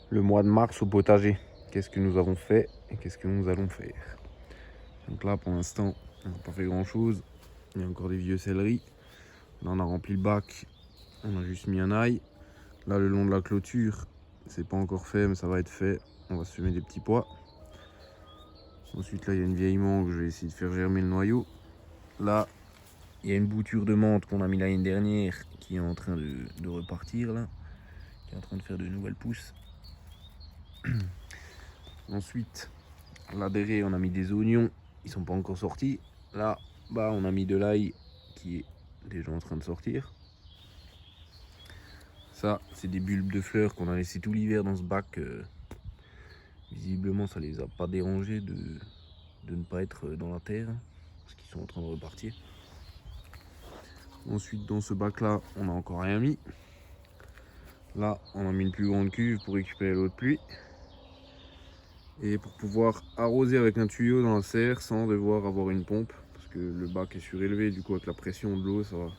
le mois de mars au potager. Qu'est-ce que nous avons fait et qu'est-ce que nous allons faire. Donc là, pour l'instant, on n'a pas fait grand-chose. Il y a encore des vieux céleris. Là, on a rempli le bac. On a juste mis un ail. Là, le long de la clôture, c'est pas encore fait, mais ça va être fait. On va semer des petits pois. Ensuite, là, il y a une vieille mangue. Je vais essayer de faire germer le noyau. Là, il y a une bouture de menthe qu'on a mis l'année dernière qui est en train de repartir, là. Qui est en train de faire de nouvelles pousses. Ensuite, là derrière, on a mis des oignons. Ils sont pas encore sortis. Là, bas, on a mis de l'ail qui est déjà en train de sortir. Ça, c'est des bulbes de fleurs qu'on a laissé tout l'hiver dans ce bac. Visiblement, ça les a pas dérangés de ne pas être dans la terre, parce qu'ils sont en train de repartir. Ensuite, dans ce bac-là, on n'a encore rien mis. Là, on a mis une plus grande cuve pour récupérer l'eau de pluie. Et pour pouvoir arroser avec un tuyau dans la serre sans devoir avoir une pompe. Parce que le bac est surélevé, du coup avec la pression de l'eau, ça va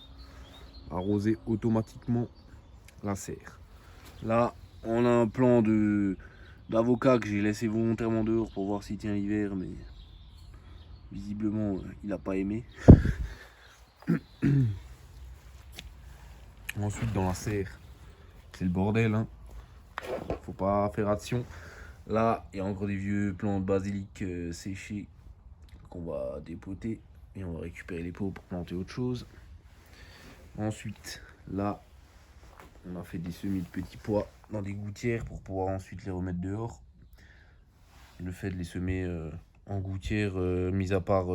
arroser automatiquement la serre. Là, on a un plant d'avocat que j'ai laissé volontairement dehors pour voir s'il tient l'hiver, mais visiblement il n'a pas aimé. Ensuite, dans la serre, c'est le bordel, hein. Faut pas faire attention. Là, il y a encore des vieux plants de basilic séchés qu'on va dépoter et on va récupérer les pots pour planter autre chose. Ensuite, là, on a fait des semis de petits pois dans des gouttières pour pouvoir ensuite les remettre dehors. Le fait de les semer en gouttière, mis à part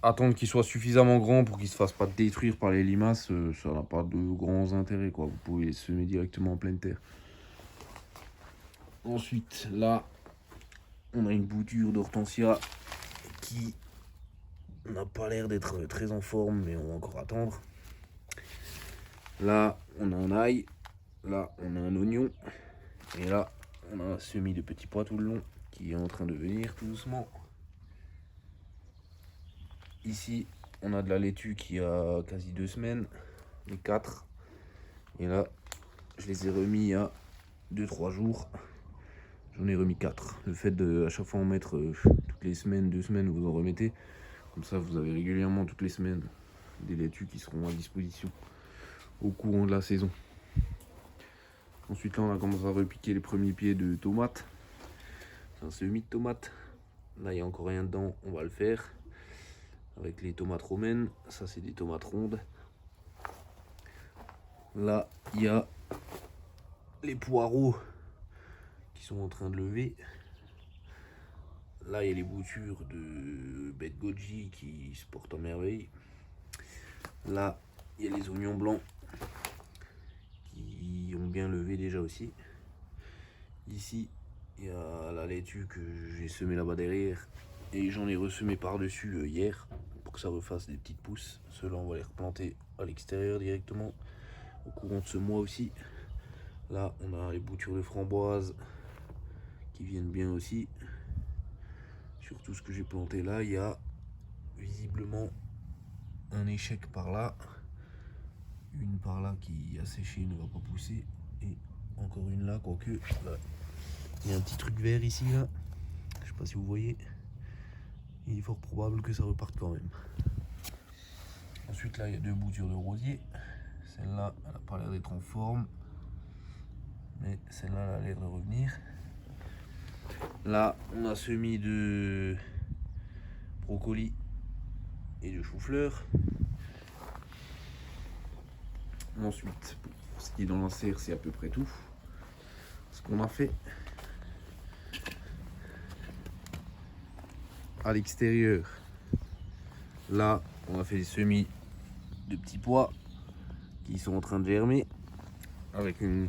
attendre qu'ils soient suffisamment grands pour qu'ils se fassent pas détruire par les limaces, ça n'a pas de grands intérêts, quoi. Vous pouvez les semer directement en pleine terre. Ensuite, là, on a une bouture d'hortensia qui n'a pas l'air d'être très en forme, mais on va encore attendre. Là, on a un ail. Là, on a un oignon. Et là, on a un semis de petits pois tout le long qui est en train de venir tout doucement. Ici, on a de la laitue qui a quasi 2 semaines, les 4. Et là, je les ai remis il y a 2-3 jours. J'en ai remis 4. Le fait de à chaque fois en mettre toutes les semaines, 2 semaines, vous en remettez. Comme ça, vous avez régulièrement toutes les semaines des laitues qui seront à disposition au courant de la saison. Ensuite, là, on a commencé à repiquer les premiers pieds de tomates. C'est un semis de tomates. Là, il n'y a encore rien dedans, on va le faire. Avec les tomates romaines, ça c'est des tomates rondes. Là, il y a les poireaux qui sont en train de lever. Là, il y a les boutures de bête goji qui se portent en merveille. Là, il y a les oignons blancs qui ont bien levé déjà aussi. Ici, il y a la laitue que j'ai semée là-bas derrière. Et j'en ai ressemé par-dessus hier pour que ça refasse des petites pousses. Ceux-là, on va les replanter à l'extérieur directement au courant de ce mois aussi. Là, on a les boutures de framboises qui viennent bien aussi. Sur tout ce que j'ai planté là, il y a visiblement un échec par là. Une par là qui a séché, ne va pas pousser. Et encore une là, quoique. Là, il y a un petit truc vert ici, là. Je sais pas si vous voyez. Il est fort probable que ça reparte quand même. Ensuite, là, il y a 2 boutures de rosier. Celle-là, elle n'a pas l'air d'être en forme. Mais celle-là, elle a l'air de revenir. Là, on a semé de brocoli et de chou-fleur. Ensuite, pour ce qui est dans la serre, c'est à peu près tout ce qu'on a fait. À l'extérieur, là, on a fait des semis de petits pois qui sont en train de germer avec une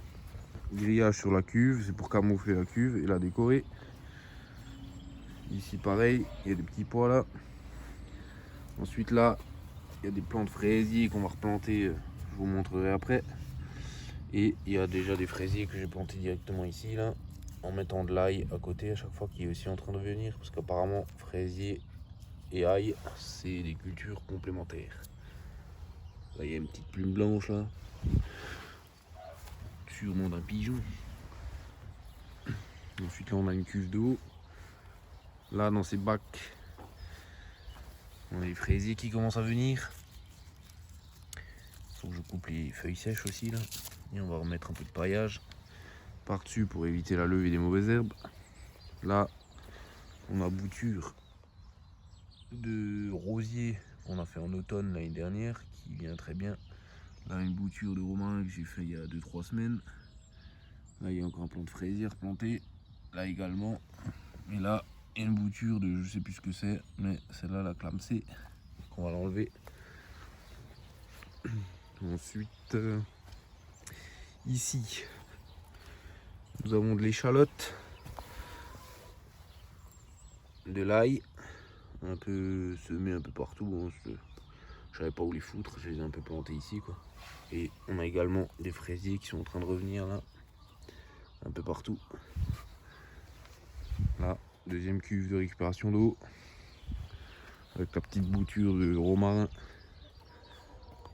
grillage sur la cuve. C'est pour camoufler la cuve et la décorer. Ici, pareil, il y a des petits pois là. Ensuite, là, il y a des plants de fraisiers qu'on va replanter. Je vous montrerai après. Et il y a déjà des fraisiers que j'ai plantés directement ici, là, en mettant de l'ail à côté à chaque fois, qui est aussi en train de venir. Parce qu'apparemment, fraisier et ail, c'est des cultures complémentaires. Là, il y a une petite plume blanche, là. Sûrement d'un pigeon. Ensuite là on a une cuve d'eau. Là dans ces bacs, on a les fraisiers qui commencent à venir. Faut que je coupe les feuilles sèches aussi là. Et on va remettre un peu de paillage par-dessus pour éviter la levée des mauvaises herbes. Là on a bouture de rosier qu'on a fait en automne l'année dernière qui vient très bien. Là une bouture de romarin que j'ai fait il y a 2-3 semaines. Là il y a encore un plant de fraisier planté. Là également. Et là il y a une bouture de je sais plus ce que c'est, mais celle-là la clamsée qu'on va l'enlever. Ensuite ici nous avons de l'échalote, de l'ail, un peu semé un peu partout. Hein. Je savais pas où les foutre, je les ai un peu plantés ici quoi. Et on a également des fraisiers qui sont en train de revenir là, un peu partout. Là, deuxième cuve de récupération d'eau, avec la petite bouture de romarin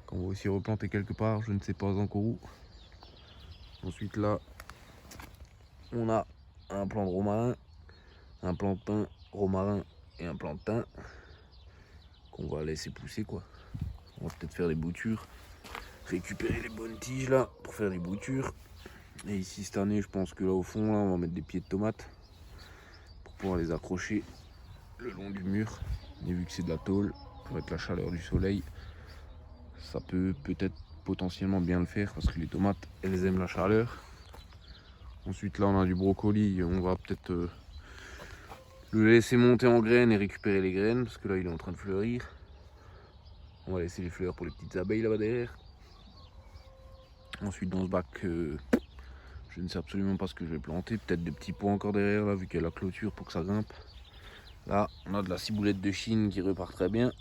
qu'on va aussi replanter quelque part, je ne sais pas encore où. Ensuite là, on a un plant de romarin, un plant de thym, romarin et un plant de thym qu'on va laisser pousser quoi. On va peut-être faire des boutures, récupérer les bonnes tiges là pour faire des boutures. Et ici cette année je pense que là au fond là on va mettre des pieds de tomates pour pouvoir les accrocher le long du mur. Et vu que c'est de la tôle, avec la chaleur du soleil, ça peut peut-être potentiellement bien le faire parce que les tomates elles aiment la chaleur. Ensuite là on a du brocoli, on va peut-être le laisser monter en graines et récupérer les graines parce que là il est en train de fleurir. On va laisser les fleurs pour les petites abeilles là-bas derrière. Ensuite dans ce bac, je ne sais absolument pas ce que je vais planter. Peut-être des petits pois encore derrière là vu qu'il y a la clôture pour que ça grimpe. Là on a de la ciboulette de Chine qui repart très bien.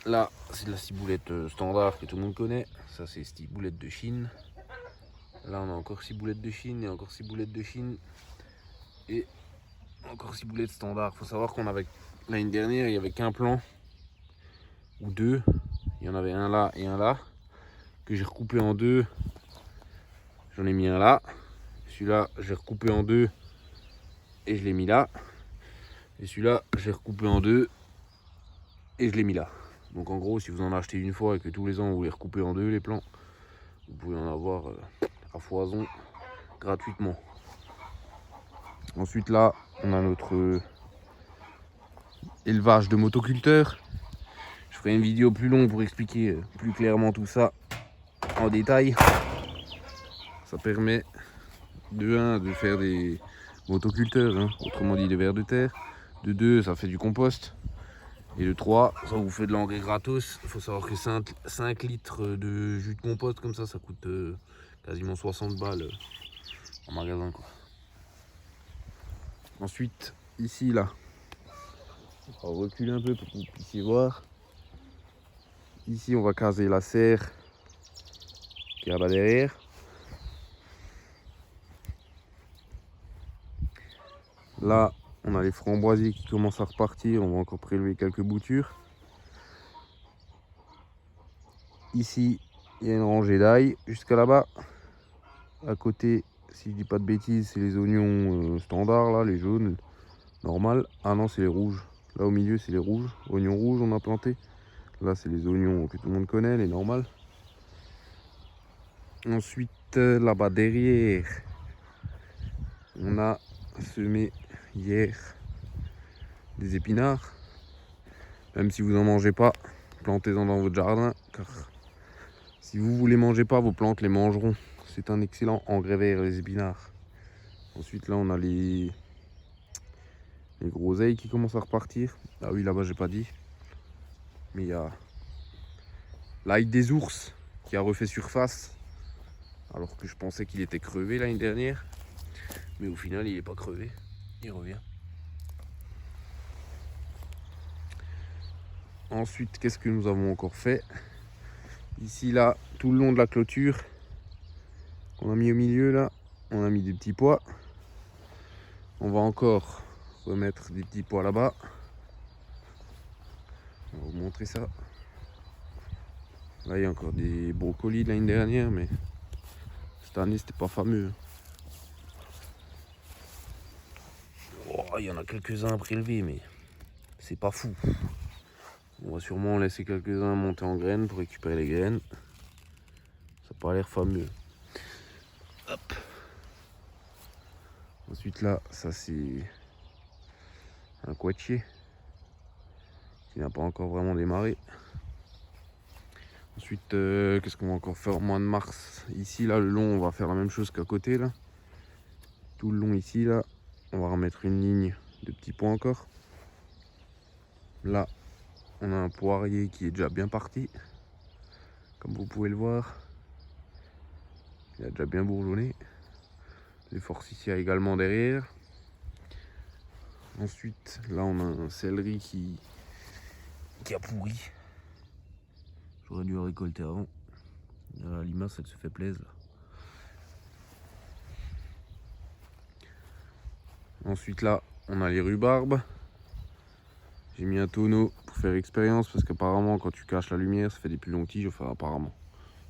Là c'est de la ciboulette standard que tout le monde connaît. Ça c'est ciboulette de Chine. Là on a encore ciboulette de Chine et encore ciboulette de Chine. Et encore ciboulette standard. Faut savoir qu'on avait l'année dernière il n'y avait qu'un plant ou deux. Il y en avait un là et un là que j'ai recoupé en deux. J'en ai mis un là. Celui-là j'ai recoupé en deux et je l'ai mis là. Et celui-là j'ai recoupé en deux et je l'ai mis là. Donc en gros si vous en achetez une fois et que tous les ans vous les recoupez en deux les plants, vous pouvez en avoir à foison gratuitement. Ensuite là on a notre élevage de motoculteurs. Je ferai une vidéo plus longue pour expliquer plus clairement tout ça en détail. Ça permet de 1 de faire des motoculteurs, hein, autrement dit des vers de terre. De 2 ça fait du compost. Et de 3 ça vous fait de l'engrais gratos. Il faut savoir que 5 litres de jus de compost comme ça coûte quasiment 60 balles en magasin quoi. Ensuite ici là, on va reculer un peu pour que vous puissiez voir. Ici on va caser la serre qui est là-bas derrière. Là on a les framboisiers qui commencent à repartir, on va encore prélever quelques boutures. Ici il y a une rangée d'ail jusqu'à là-bas. À côté, si je dis pas de bêtises, c'est les oignons standards là, les jaunes, normal. Ah non c'est les rouges. Là au milieu c'est les rouges, oignons rouges on a planté. Là c'est les oignons que tout le monde connaît, les normales. Ensuite là-bas derrière, on a semé hier des épinards. Même si vous n'en mangez pas, plantez-en dans votre jardin, car si vous ne les mangez pas, vos plantes les mangeront. C'est un excellent engrais vert les épinards. Ensuite là on a les groseilles qui commencent à repartir. Ah oui là-bas j'ai pas dit. Mais il y a l'ail des ours qui a refait surface. Alors que je pensais qu'il était crevé l'année dernière. Mais au final il n'est pas crevé. Il revient. Ensuite qu'est-ce que nous avons encore fait? Ici là, tout le long de la clôture qu'on a mis au milieu là, on a mis des petits pois. On va encore remettre des petits pois là-bas. On va vous montrer ça. Là il y a encore des brocolis de l'année dernière, mais cette année c'était pas fameux. Il y en a quelques-uns à prélever, mais c'est pas fou. On va sûrement laisser quelques-uns monter en graines pour récupérer les graines. Ça n'a pas l'air fameux. Hop. Ensuite là, ça c'est un couachier qui n'a pas encore vraiment démarré. Ensuite, qu'est-ce qu'on va encore faire au mois de mars? Ici, là, le long, on va faire la même chose qu'à côté, là. Tout le long ici, là, on va remettre une ligne de petits points encore. Là, on a un poirier qui est déjà bien parti. Comme vous pouvez le voir, il a déjà bien bourgeonné. Les forsythia également derrière. Ensuite, là, on a un céleri qui a pourri. J'aurais dû le récolter avant. La limace, elle se fait plaisir. Ensuite, là, on a les rhubarbes. J'ai mis un tonneau pour faire expérience parce qu'apparemment, quand tu caches la lumière, ça fait des plus longues tiges. Enfin, apparemment.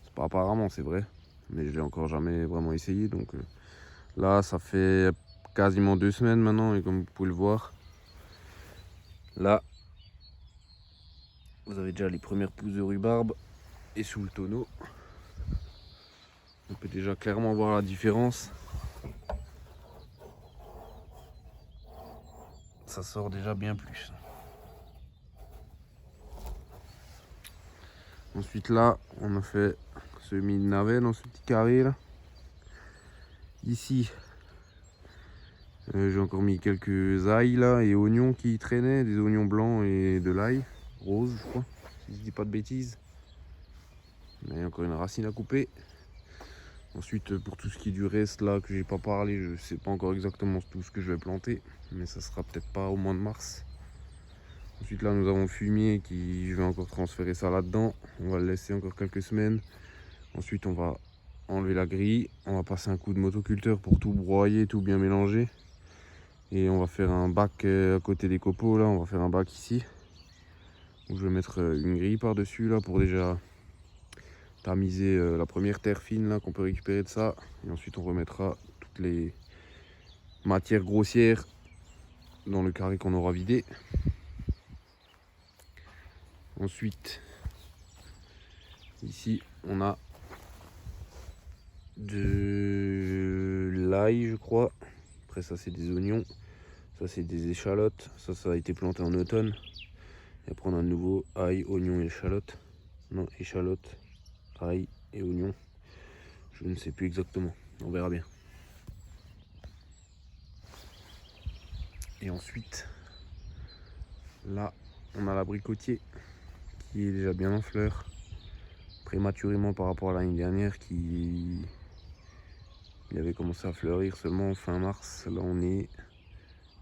C'est pas apparemment, c'est vrai. Mais je l'ai encore jamais vraiment essayé. Donc là, ça fait quasiment 2 semaines maintenant. Et comme vous pouvez le voir, là, vous avez déjà les premières pousses de rhubarbe. Et sous le tonneau, on peut déjà clairement voir la différence. Ça sort déjà bien plus. Ensuite là, on a fait semis de navets dans ce petit carré là. Ici, j'ai encore mis quelques ails là et oignons qui traînaient, des oignons blancs et de l'ail rose, je crois, si je dis pas de bêtises. Il y a encore une racine à couper. Ensuite, pour tout ce qui est du reste là que j'ai pas parlé, je sais pas encore exactement tout ce que je vais planter, mais ça sera peut-être pas au mois de mars. Ensuite là, nous avons le fumier qui, je vais encore transférer ça là-dedans. On va le laisser encore quelques semaines. Ensuite, on va enlever la grille. On va passer un coup de motoculteur pour tout broyer, tout bien mélanger. Et on va faire un bac à côté des copeaux. Là, on va faire un bac ici. Où je vais mettre une grille par-dessus là pour déjà tamiser la première terre fine là qu'on peut récupérer de ça. Et ensuite, on remettra toutes les matières grossières dans le carré qu'on aura vidé. Ensuite, ici, on a de l'ail, je crois. Après, ça, c'est des oignons. Ça, c'est des échalotes. Ça a été planté en automne. Et après, on a de nouveau ail, oignon et échalotes. Non, échalotes, ail et oignon. Je ne sais plus exactement. On verra bien. Et ensuite, là, on a l'abricotier qui est déjà bien en fleurs. Prématurément par rapport à l'année dernière qui il avait commencé à fleurir seulement fin mars. Là, on est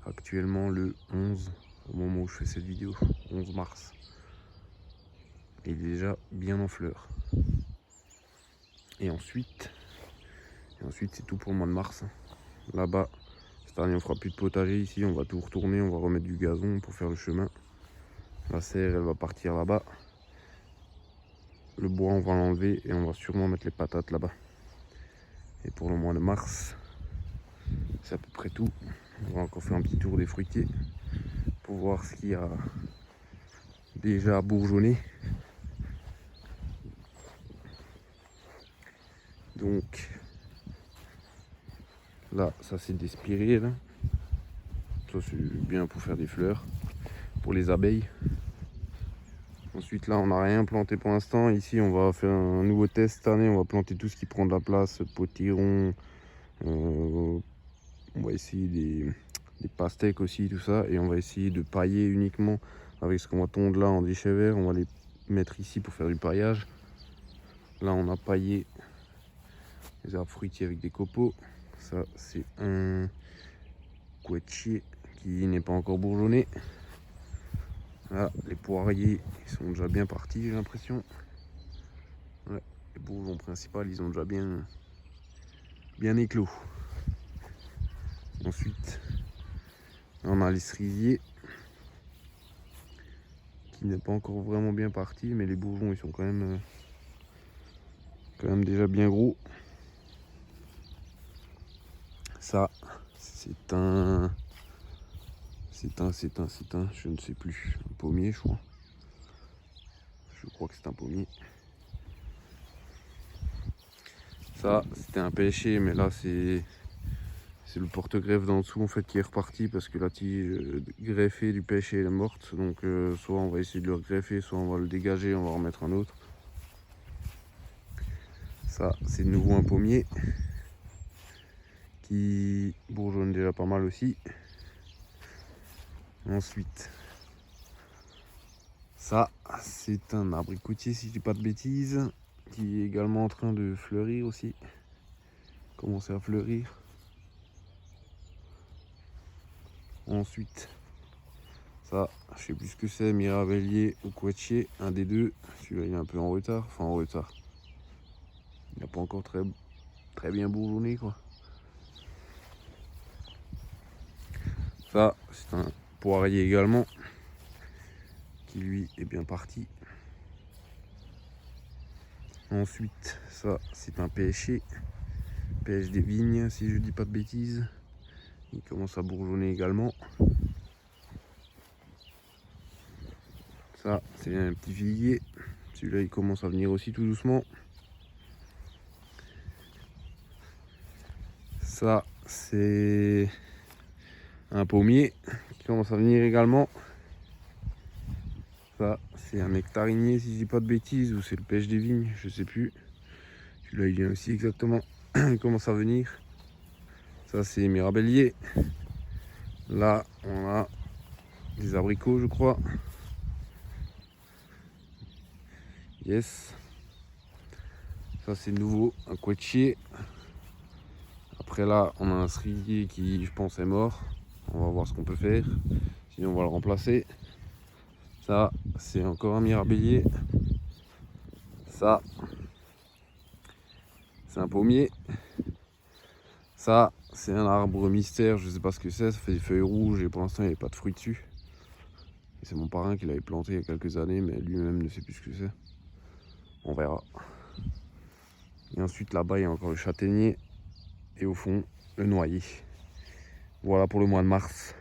actuellement le 11 au moment où je fais cette vidéo, 11 mars. Et il est déjà bien en fleurs. Et ensuite c'est tout pour le mois de mars. Là-bas, cette année on fera plus de potager ici, on va tout retourner, on va remettre du gazon pour faire le chemin. La serre elle va partir là-bas. Le bois on va l'enlever et on va sûrement mettre les patates là-bas. Et pour le mois de mars, c'est à peu près tout. On va encore faire un petit tour des fruitiers pour voir ce qu'il y a déjà bourgeonné. Donc là, ça c'est des spirées là. Ça c'est bien pour faire des fleurs, pour les abeilles. Ensuite là, on n'a rien planté pour l'instant. Ici, on va faire un nouveau test cette année. On va planter tout ce qui prend de la place, potiron. On va essayer des pastèques aussi, tout ça. Et on va essayer de pailler uniquement avec ce qu'on va tondre là en déchets verts. On va les mettre ici pour faire du paillage. Là, on a paillé les arbres fruitiers avec des copeaux. Ça, c'est un couachier qui n'est pas encore bourgeonné. Là, les poiriers, ils sont déjà bien partis, j'ai l'impression. Ouais, les bourgeons principaux, ils ont déjà bien éclos. Ensuite, on a les cerisiers qui n'est pas encore vraiment bien parti, mais les bourgeons, ils sont quand même déjà bien gros. Ça, c'est un C'est un, je ne sais plus. Un pommier, je crois. Je crois que c'est un pommier. Ça, c'était un pêcher, mais là, c'est le porte-greffe d'en dessous en fait qui est reparti parce que la tige greffée du pêcher elle est morte. Donc soit on va essayer de le greffer, soit on va le dégager, on va en remettre un autre. Ça, c'est de nouveau un pommier qui bourgeonne déjà pas mal aussi. Ensuite, ça, c'est un abricotier si je dis pas de bêtises, qui est également en train de fleurir aussi. Commencer à fleurir. Ensuite, ça, je sais plus ce que c'est, Mirabellier ou Quetchier, un des deux. Celui-là, il est un peu en retard, enfin en retard. Il n'a pas encore très bien bourgeonné quoi. Ça, c'est un poirier également, qui lui est bien parti. Ensuite, ça, c'est un pêcher. Pêche des vignes, si je dis pas de bêtises. Il commence à bourgeonner également. Ça, c'est un petit figuier. Celui-là, il commence à venir aussi tout doucement. Ça, c'est un pommier qui commence à venir également. Ça, c'est un nectarinier, si je dis pas de bêtises, ou c'est le pêche des vignes, je sais plus. Celui-là, il vient aussi exactement. Il commence à venir. Ça, c'est Mirabellier. Là, on a des abricots, je crois. Yes. Ça, c'est nouveau, un Quetchier. Après, là, on a un cerisier qui, je pense, est mort. On va voir ce qu'on peut faire. Sinon, on va le remplacer. Ça, c'est encore un Mirabellier. Ça, c'est un pommier. Ça, c'est un arbre mystère, je sais pas ce que c'est, ça fait des feuilles rouges et pour l'instant il n'y avait pas de fruits dessus. C'est mon parrain qui l'avait planté il y a quelques années, mais lui-même ne sait plus ce que c'est. On verra. Et ensuite là-bas il y a encore le châtaignier et au fond le noyer. Voilà pour le mois de mars.